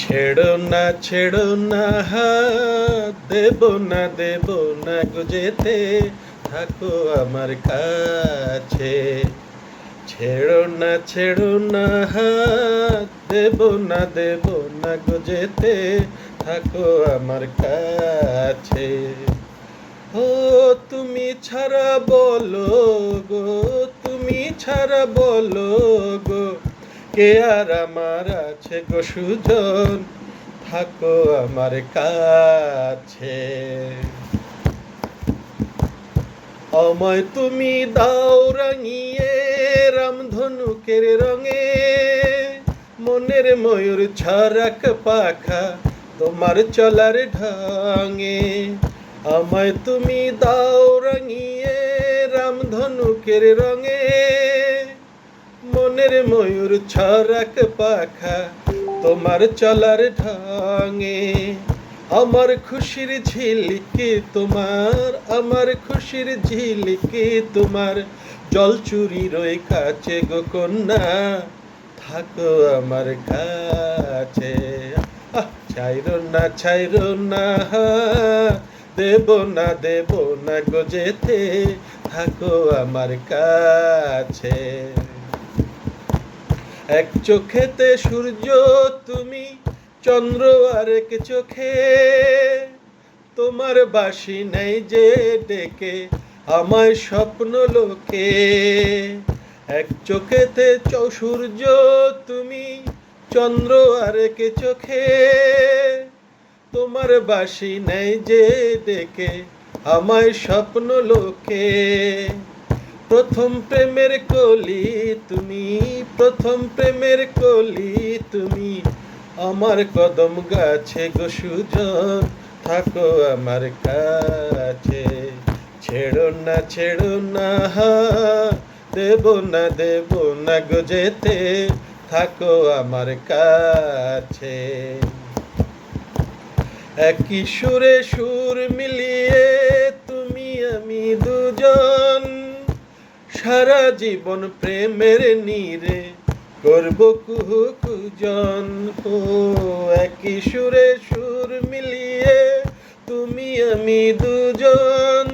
ছেড়ো না হাত, দেব না গো যেতে, থাকো আমার কাছে। ছেড়ো না হাত, দেব না গো যেতে, থাকো আমার কাছে। ও তুমি ছাড়া বলো গো, তুমি ছাড়া বলো গো, কে আর আমার আছে গো সুজন, থাকো আমার কাছে। আমায় তুমি দাও রাঙিয়ে রামধনুকের রঙে, মনের ময়ূর ছড়াক পাখা তোমার চলার ঢঙে। আমায় তুমি দাও রাঙিয়ে রামধনুকের রঙে, মনের ময়ূর ছড়াক পাখা তোমার চলার ঢঙে। আমার খুশির ঝিলিকে তোমার, আমার খুশির ঝিলিকে তোমার, জল চুরি রই কাছে গো কন্যা, থাকো আমার কাছে। ছাইরো না দেব না গো যেতে, থাকো আমার কাছে। এক চোখেতে সূর্য তুমি, চন্দ্র আরেক চোখে, তোমার বাসি নেই যে ডেকে আমায় স্বপ্ন লোকে। এক চোখেতে সূর্য তুমি, চন্দ্র আরেক চোখে, তোমার বাসি নেই যে ডেকে আমায় স্বপ্ন লোকে। প্রথম প্রেমের কলি তুমি, প্রথম প্রেমের কলি তুমি, আমার কদম গাছে গো সুজন, থাকো আমার কাছে। ছেড়ো না দেব না গো যেতে, থাকো আমার কাছে। একই সুরে সুর মিলিয়ে তুমি আমি দুজন, সারা জীবন প্রেমের নীরে করব কুহু কুজন। ও একই সুরে সুর মিলিয়ে তুমি আমি দুজন,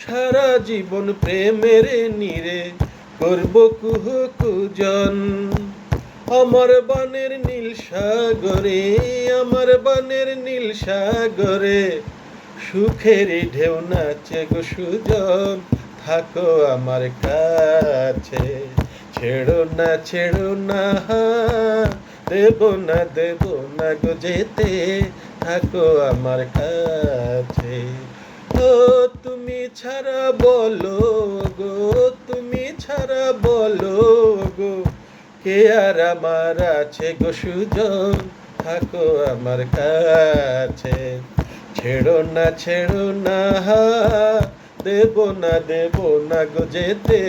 সারা জীবন প্রেমের নীরে করব কুহু কুজন। আমার বানের নীল সাগরে, আমার বানের নীল সাগরে, সুখের ঢেউ নাচে গো সুজন, থাকো আমার কাছে। ছেড়ো না দেব না গো যেতে, থাকো আমার কাছে। ও তুমি ছাড়া বলো গো, তুমি ছাড়া বলো গো, কে আর আমার আছে গো সুজন, থাকো আমার কাছে। ছেড়ো না দেব না গো যেতে,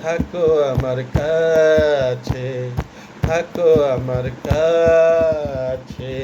থাকো আমার কাছে, থাকো আমার কাছে।